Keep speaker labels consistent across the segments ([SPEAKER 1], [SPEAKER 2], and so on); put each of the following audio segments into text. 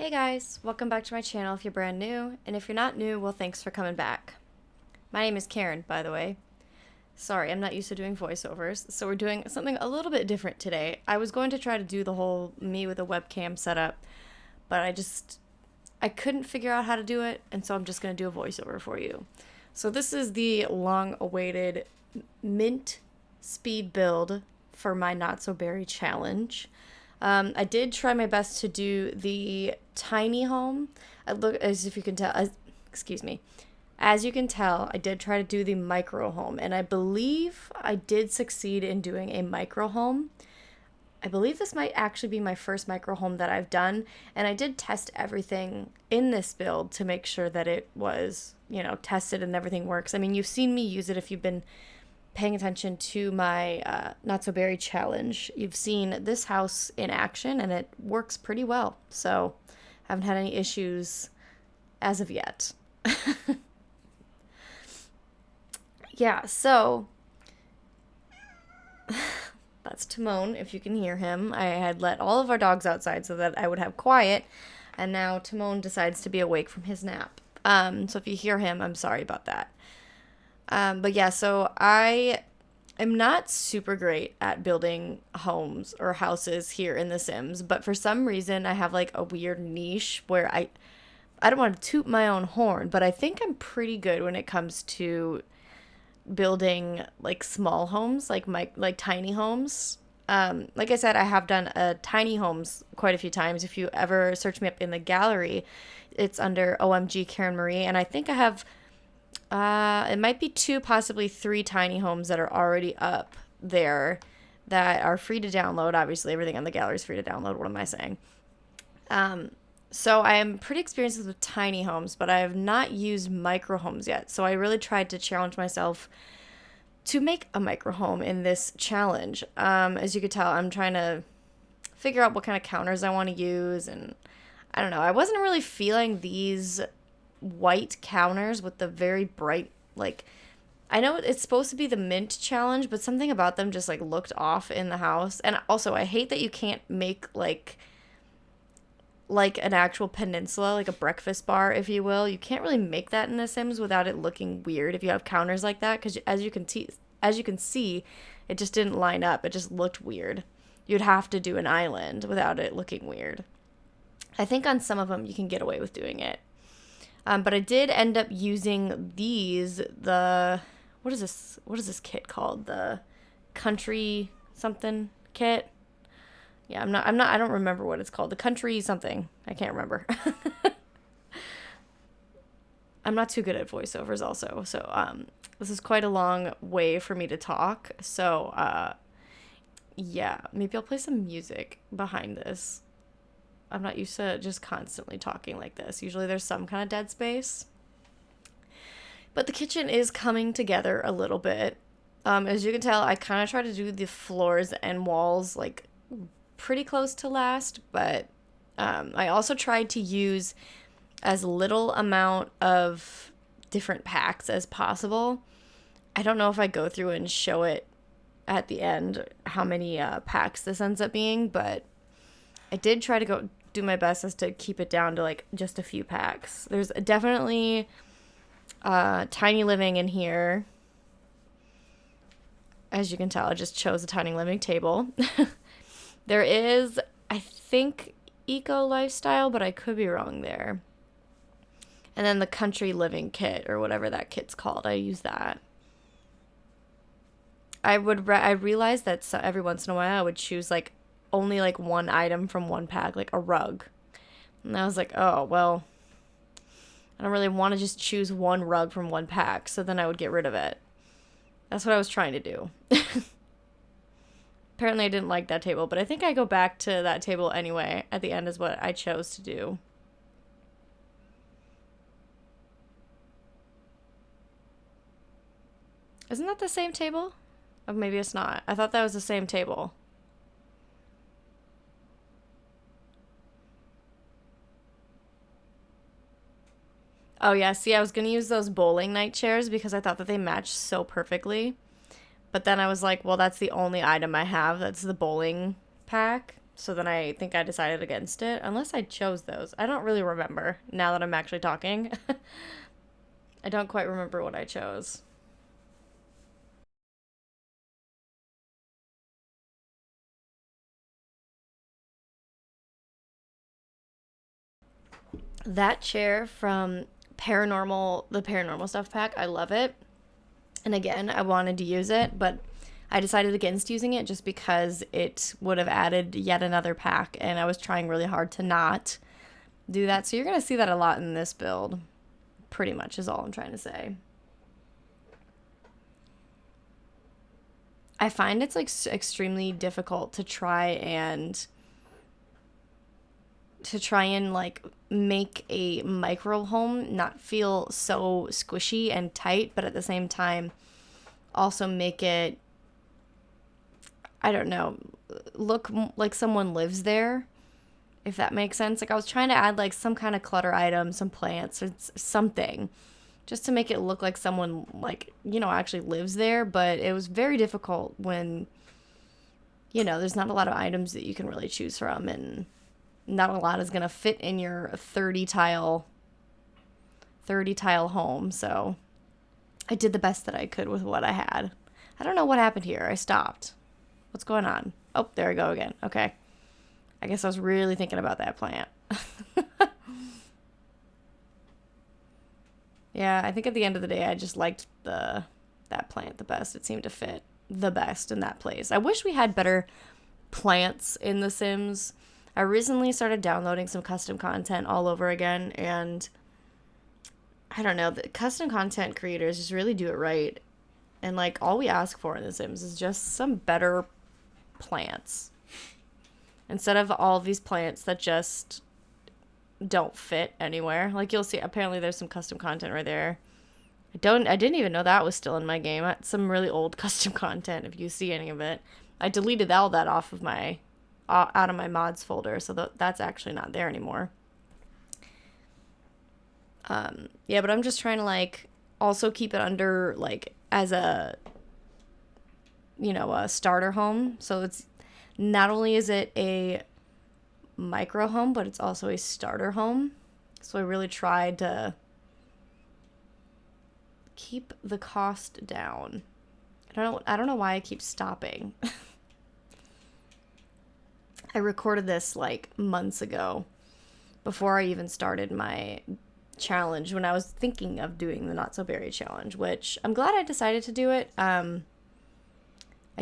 [SPEAKER 1] Hey guys, welcome back to my channel if you're brand new, and if you're not new, well thanks for coming back. My name is Karen, by the way. Sorry, I'm not used to doing voiceovers, so we're doing something a little bit different today. I was going to try to do the whole me with a webcam setup, but I couldn't figure out how to do it, and so I'm just going to do a voiceover for you. So this is the long-awaited mint speed build for my Not So Berry challenge. I did try my best to do the tiny home. As you can tell, I did try to do the micro home, and I believe I did succeed in doing a micro home. I believe this might actually be my first micro home that I've done, and I did test everything in this build to make sure that it was, tested and everything works. I mean, you've seen me use it if you've been paying attention to my Not So Berry challenge. You've seen this house in action, and it works pretty well. So, haven't had any issues as of yet. Yeah, so that's Timon, if you can hear him. I had let all of our dogs outside so that I would have quiet, and now Timon decides to be awake from his nap. So if you hear him, I'm sorry about that. But yeah, so I am not super great at building homes or houses here in The Sims, but for some reason I have like a weird niche where I don't want to toot my own horn, but I think I'm pretty good when it comes to building like small homes, like tiny homes. Like I said, I have done tiny homes quite a few times. If you ever search me up in the gallery, it's under OMgkarenmarie, and I think I have it might be 2, possibly 3 tiny homes that are already up there that are free to download. Obviously, everything on the gallery is free to download. What am I saying? So I am pretty experienced with tiny homes, but I have not used micro homes yet. So I really tried to challenge myself to make a micro home in this challenge. As you could tell, I'm trying to figure out what kind of counters I want to use, and I don't know. I wasn't really feeling these white counters with the very bright, I know it's supposed to be the mint challenge, but something about them just looked off in the house. And also, I hate that you can't make like an actual peninsula, like a breakfast bar, if you will. You can't really make that in The Sims without it looking weird if you have counters like that, because as you can see, it just didn't line up. It just looked weird. You'd have to do an island without it looking weird. I think on some of them you can get away with doing it. But I did end up using what is this kit called? The country something kit. Yeah, I don't remember what it's called. The country something. I can't remember. I'm not too good at voiceovers also. So, this is quite a long way for me to talk. So, yeah, maybe I'll play some music behind this. I'm not used to just constantly talking like this. Usually there's some kind of dead space. But the kitchen is coming together a little bit. As you can tell, I kind of try to do the floors and walls pretty close to last, but I also tried to use as little amount of different packs as possible. I don't know if I go through and show it at the end how many packs this ends up being, but I did try to do my best as to keep it down to just a few packs. There's definitely tiny living in here. As you can tell, I just chose a tiny living table. There is, I think, eco lifestyle, but I could be wrong there. And then the country living kit, or whatever that kit's called, I use that. I realized that every once in a while I would choose only one item from one pack, like a rug. And I was like, oh, well, I don't really want to just choose one rug from one pack, so then I would get rid of it. That's what I was trying to do. Apparently I didn't like that table, but I think I go back to that table anyway. At the end is what I chose to do. Isn't that the same table? Or maybe it's not. I thought that was the same table. Oh yeah, see, I was going to use those bowling night chairs because I thought that they matched so perfectly. But then I was like, well, that's the only item I have. That's the bowling pack. So then I think I decided against it, unless I chose those. I don't really remember now that I'm actually talking. I don't quite remember what I chose. That chair from the paranormal stuff pack, I love it. And again, I wanted to use it, but I decided against using it just because it would have added yet another pack, and I was trying really hard to not do that. So you're going to see that a lot in this build, pretty much, is all I'm trying to say. I find it's like extremely difficult to try and like make a micro home not feel so squishy and tight, but at the same time also make it, I don't know, look like someone lives there, if that makes sense. Like I was trying to add like some kind of clutter item, some plants or something just to make it look like someone like, actually lives there, but it was very difficult when there's not a lot of items that you can really choose from, and not a lot is going to fit in your 30 tile home. So I did the best that I could with what I had. I don't know what happened here. I stopped. What's going on? Oh, there I go again. Okay. I guess I was really thinking about that plant. Yeah, I think at the end of the day, I just liked that plant the best. It seemed to fit the best in that place. I wish we had better plants in The Sims. I recently started downloading some custom content all over again, and I don't know, the custom content creators just really do it right. And like all we ask for in The Sims is just some better plants. Instead of all these plants that just don't fit anywhere. Like you'll see, apparently there's some custom content right there. I didn't even know that was still in my game. Some really old custom content, if you see any of it. I deleted all that off of my out of my mods folder, so that's actually not there anymore. Yeah, but I'm just trying to like also keep it under like as a a starter home. So it's not only is it a micro home, but it's also a starter home. So I really tried to keep the cost down. I don't know why I keep stopping. I recorded this like months ago before I even started my challenge, when I was thinking of doing the Not So Berry challenge, which I'm glad I decided to do it. I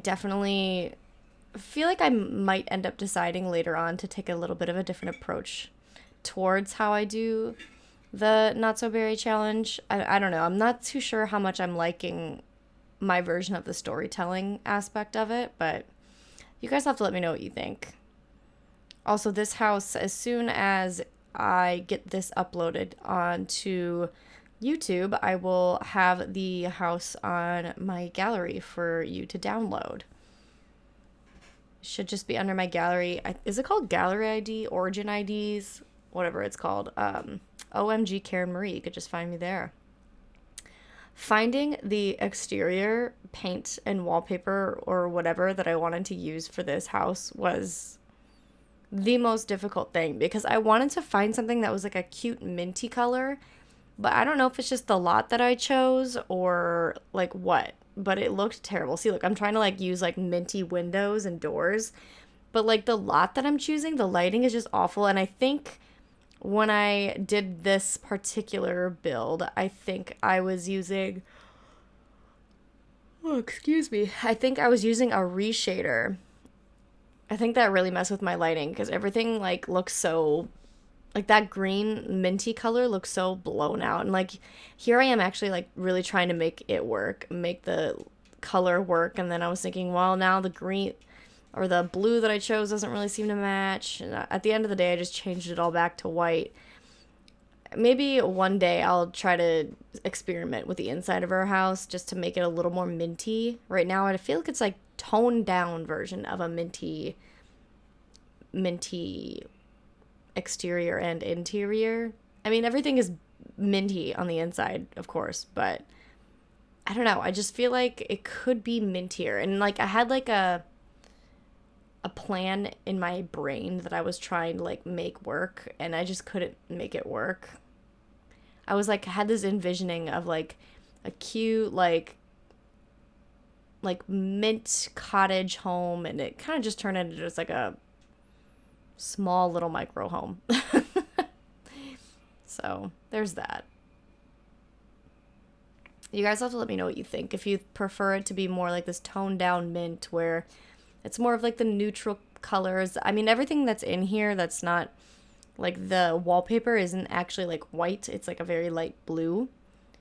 [SPEAKER 1] definitely feel like I might end up deciding later on to take a little bit of a different approach towards how I do the Not So Berry challenge. I don't know. I'm not too sure how much I'm liking my version of the storytelling aspect of it, but you guys have to let me know what you think. Also, this house, as soon as I get this uploaded onto YouTube, I will have the house on my gallery for you to download. Should just be under my gallery. Is it called Gallery ID, Origin IDs, whatever it's called? OMgkarenmarie. You could just find me there. Finding the exterior paint and wallpaper or whatever that I wanted to use for this house was the most difficult thing, because I wanted to find something that was like a cute minty color, but I don't know if it's just the lot that I chose or like what, but it looked terrible. See, look, I'm trying to like use like minty windows and doors, but like the lot that I'm choosing, the lighting is just awful. And I think when I did this particular build, I think I was using, oh, excuse me, I think I was using a reshader. I think that really messed with my lighting, because everything like looks so, like that green minty color looks so blown out, and like here I am actually like really trying to make it work, make the color work, and then I was thinking, well, now the green or the blue that I chose doesn't really seem to match, and at the end of the day I just changed it all back to white. Maybe one day I'll try to experiment with the inside of our house just to make it a little more minty. Right now I feel like it's like toned down version of a minty exterior and interior. I mean, everything is minty on the inside, of course, but I don't know. I just feel like it could be mintier. And like I had like a a plan in my brain that I was trying to like make work, and I just couldn't make it work. I was like, had this envisioning of like a cute like mint cottage home, and it kind of just turned into just like a small little micro home. So there's that. You guys have to let me know what you think. If you prefer it to be more like this toned down mint where it's more of like the neutral colors. I mean, everything that's in here that's not like the wallpaper isn't actually like white. It's like a very light blue.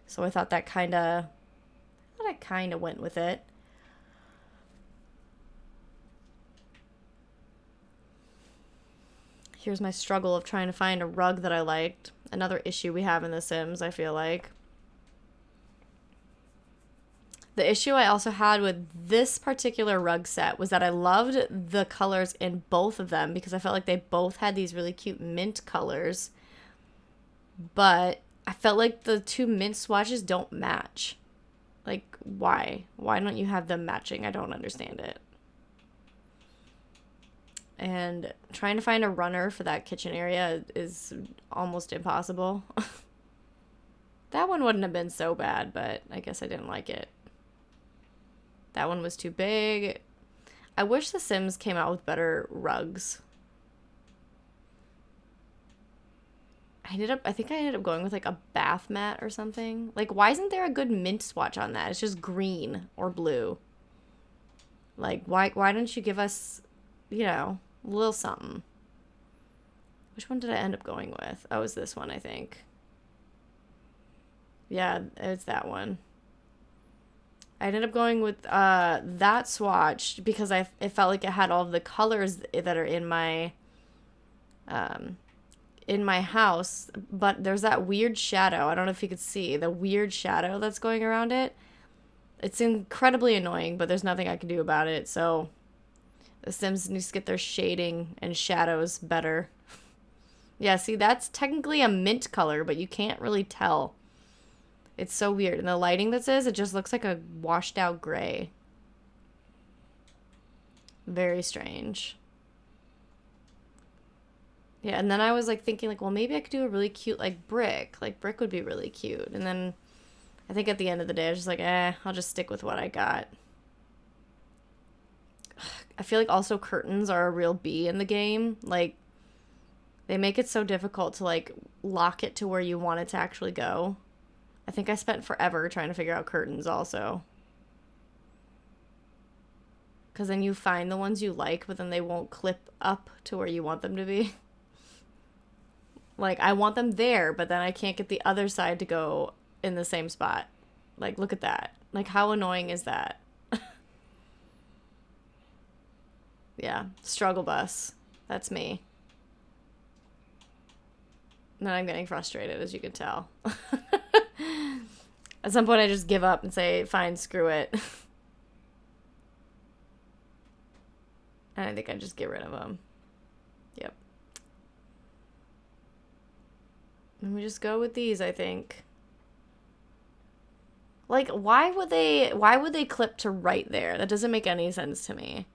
[SPEAKER 1] So I thought that kind of went with it. Here's my struggle of trying to find a rug that I liked. Another issue we have in The Sims, I feel like. The issue I also had with this particular rug set was that I loved the colors in both of them because I felt like they both had these really cute mint colors. But I felt like the two mint swatches don't match. Like, why? Why don't you have them matching? I don't understand it. And trying to find a runner for that kitchen area is almost impossible. That one wouldn't have been so bad, but I guess I didn't like it. That one was too big. I wish The Sims came out with better rugs. I think I ended up going with like a bath mat or something. Like, why isn't there a good mint swatch on that? It's just green or blue. Like, why don't you give us, you know, a little something? Which one did I end up going with? Oh, it was this one, I think. Yeah, it's that one. I ended up going with that swatch because it felt like it had all of the colors that are in my house, but there's that weird shadow. I don't know if you could see the weird shadow that's going around it. It's incredibly annoying, but there's nothing I can do about it. So The Sims needs to get their shading and shadows better. Yeah, see, that's technically a mint color, but you can't really tell. It's so weird. And the lighting that says it just looks like a washed out gray. Very strange. Yeah, and then I was like thinking like, well, maybe I could do a really cute like brick. Like brick would be really cute. And then I think at the end of the day I was just like, I'll just stick with what I got. I feel like also curtains are a real B in the game. Like they make it so difficult to like lock it to where you want it to actually go. I think I spent forever trying to figure out curtains also. Because then you find the ones you like, but then they won't clip up to where you want them to be. Like, I want them there, but then I can't get the other side to go in the same spot. Like, look at that. Like, how annoying is that? Yeah, struggle bus. That's me. And then I'm getting frustrated, as you can tell. At some point, I just give up and say, fine, screw it. And I think I just get rid of them. Yep. And we just go with these, I think. Like, why would they clip to right there? That doesn't make any sense to me.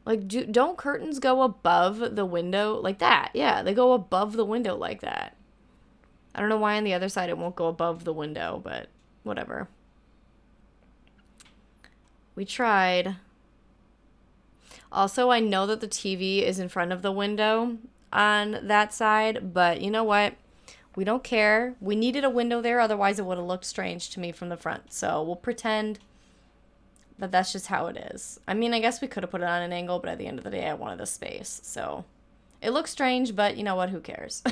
[SPEAKER 1] Like, don't curtains go above the window like that? Yeah, they go above the window like that. I don't know why on the other side it won't go above the window, but whatever. We tried. Also, I know that the TV is in front of the window on that side, but you know what? We don't care. We needed a window there, otherwise it would have looked strange to me from the front. So we'll pretend that that's just how it is. I mean, I guess we could have put it on an angle, but at the end of the day, I wanted the space. So it looks strange, but you know what? Who cares?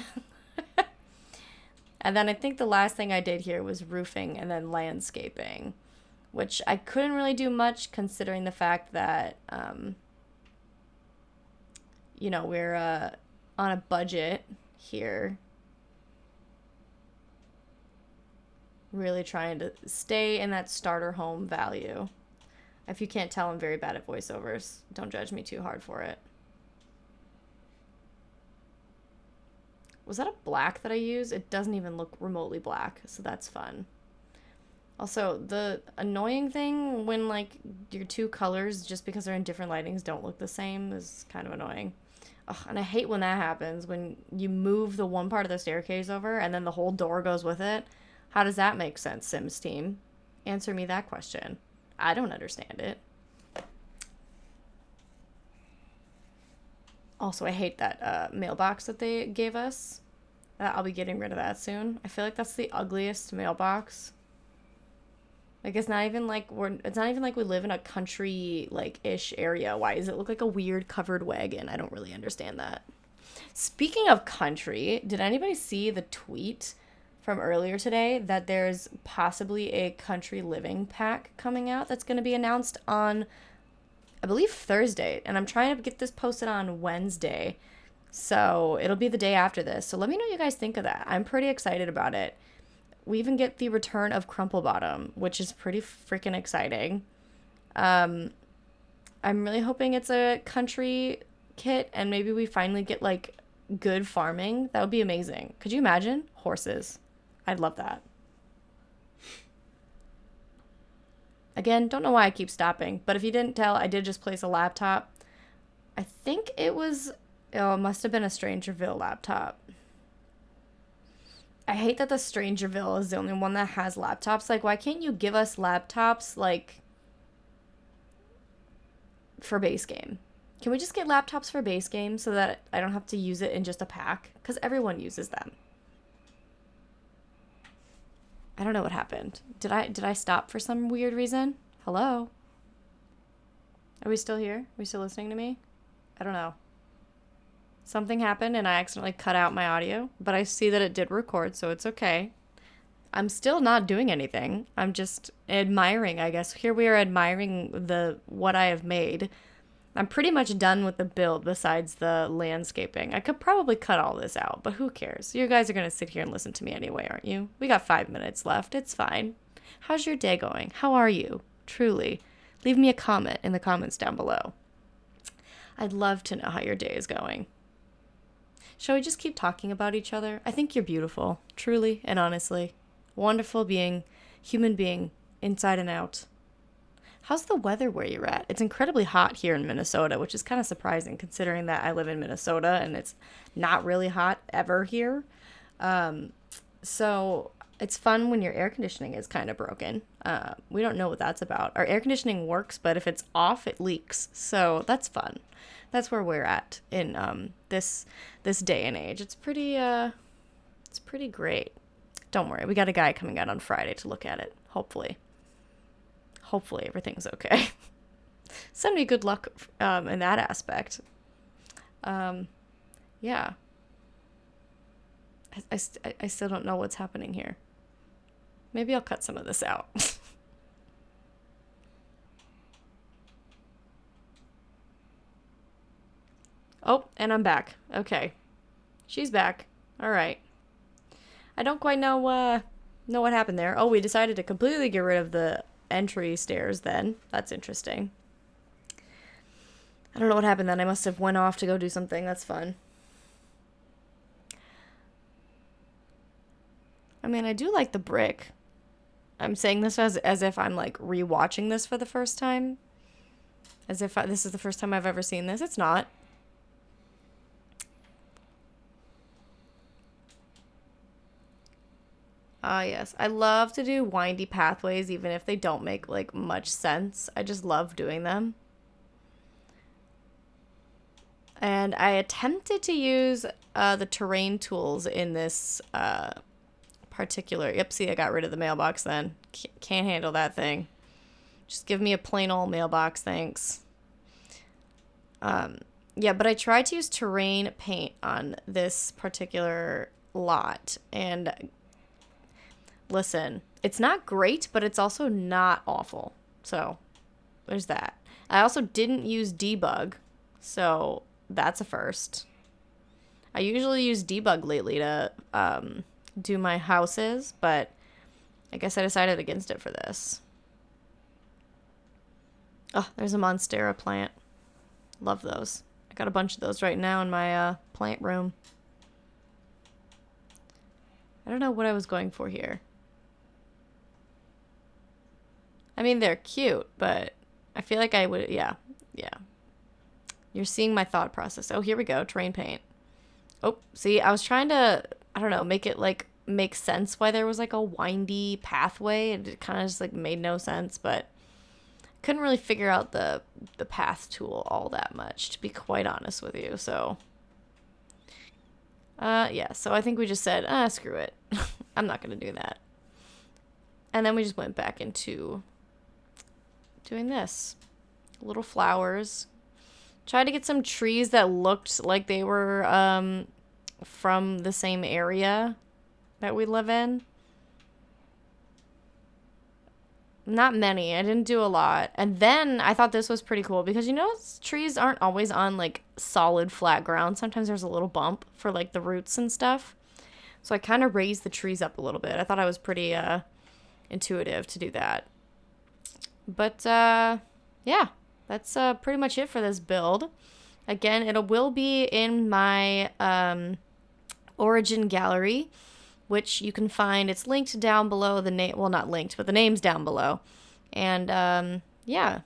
[SPEAKER 1] And then I think the last thing I did here was roofing and then landscaping, which I couldn't really do much considering the fact that, you know, we're on a budget here. Really trying to stay in that starter home value. If you can't tell, I'm very bad at voiceovers. Don't judge me too hard for it. Was that a black that I used? It doesn't even look remotely black, so that's fun. Also, the annoying thing when like your two colors, just because they're in different lightings, don't look the same is kind of annoying. Ugh, and I hate when that happens, when you move the one part of the staircase over and then the whole door goes with it. How does that make sense, Sims team? Answer me that question. I don't understand it. Also, I hate that mailbox that they gave us. I'll be getting rid of that soon. I feel like that's the ugliest mailbox. Like it's not even like we live in a country like ish area. Why does it look like a weird covered wagon? I don't really understand that. Speaking of country, did anybody see the tweet from earlier today that there's possibly a country living pack coming out that's going to be announced on, I believe, Thursday, and I'm trying to get this posted on Wednesday. So it'll be the day after this. So let me know what you guys think of that. I'm pretty excited about it. We even get the return of Crumple Bottom, which is pretty freaking exciting. I'm really hoping it's a country kit and maybe we finally get like good farming. That would be amazing. Could you imagine? Horses. I'd love that. Again, don't know why I keep stopping, but if you didn't tell, I did just place a laptop. I think it was, oh, it must have been a Strangerville laptop. I hate that the Strangerville is the only one that has laptops. Like, why can't you give us laptops, like, for base game? Can we just get laptops for base game so that I don't have to use it in just a pack? Because everyone uses them. I don't know what happened. Did I stop for some weird reason? Hello? Are we still here? Are we still listening to me? I don't know. Something happened and I accidentally cut out my audio, but I see that it did record, so it's okay. I'm still not doing anything. I'm just admiring, I guess. Here we are admiring what I have made. I'm pretty much done with the build besides the landscaping. I could probably cut all this out, but who cares? You guys are going to sit here and listen to me anyway, aren't you? We got 5 minutes left. It's fine. How's your day going? How are you? Truly. Leave me a comment in the comments down below. I'd love to know how your day is going. Shall we just keep talking about each other? I think you're beautiful, truly and honestly. Wonderful being, human being, inside and out. How's the weather where you're at? It's incredibly hot here in Minnesota, which is kind of surprising considering that I live in Minnesota and it's not really hot ever here. So it's fun when your air conditioning is kind of broken. We don't know what that's about. Our air conditioning works, but if it's off, it leaks. So that's fun. That's where we're at in this day and age. It's pretty great. Don't worry, we got a guy coming out on Friday to look at it. Hopefully everything's okay. Send me good luck in that aspect. Yeah. I still don't know what's happening here. Maybe I'll cut some of this out. Oh, and I'm back. Okay. She's back. All right. I don't quite know what happened there. Oh, we decided to completely get rid of the entry stairs then. That's interesting. I don't know what happened then. I must have went off to go do something. That's fun. I mean, I do like the brick. I'm saying this as if I'm like rewatching this for the first time. As if this is the first time I've ever seen this. It's not. Ah, yes. I love to do windy pathways, even if they don't make, like, much sense. I just love doing them. And I attempted to use the terrain tools in this particular... Yep, see, I got rid of the mailbox then. Can't handle that thing. Just give me a plain old mailbox, thanks. Yeah, but I tried to use terrain paint on this particular lot, and... Listen, it's not great, but it's also not awful. So, there's that. I also didn't use debug, so that's a first. I usually use debug lately to do my houses, but I guess I decided against it for this. Oh, there's a Monstera plant. Love those. I got a bunch of those right now in my plant room. I don't know what I was going for here. I mean, they're cute, but I feel like I would, yeah. You're seeing my thought process. Oh, here we go, terrain paint. Oh, see, I was trying to, I don't know, make it like make sense why there was like a windy pathway. It kind of just like made no sense, but couldn't really figure out the path tool all that much, to be quite honest with you. So yeah, so I think we just said, screw it. I'm not gonna do that. And then we just went back into doing this. Little flowers. Tried to get some trees that looked like they were from the same area that we live in. Not many. I didn't do a lot. And then I thought this was pretty cool because, you know, trees aren't always on like solid flat ground. Sometimes there's a little bump for like the roots and stuff. So I kind of raised the trees up a little bit. I thought I was pretty intuitive to do that. But yeah, that's pretty much it for this build. Again, it will be in my Origin gallery, which you can find. It's linked down below. The name, well, not linked, but the name's down below. And yeah,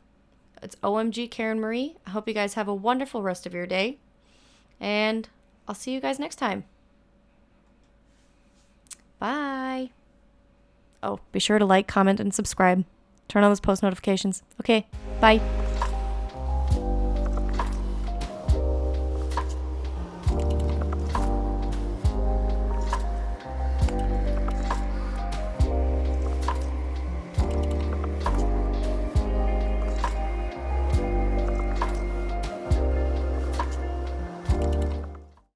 [SPEAKER 1] it's OMgkarenmarie. I hope you guys have a wonderful rest of your day, and I'll see you guys next time. Bye. Oh, be sure to like, comment, and subscribe. Turn on those post notifications. Okay, bye.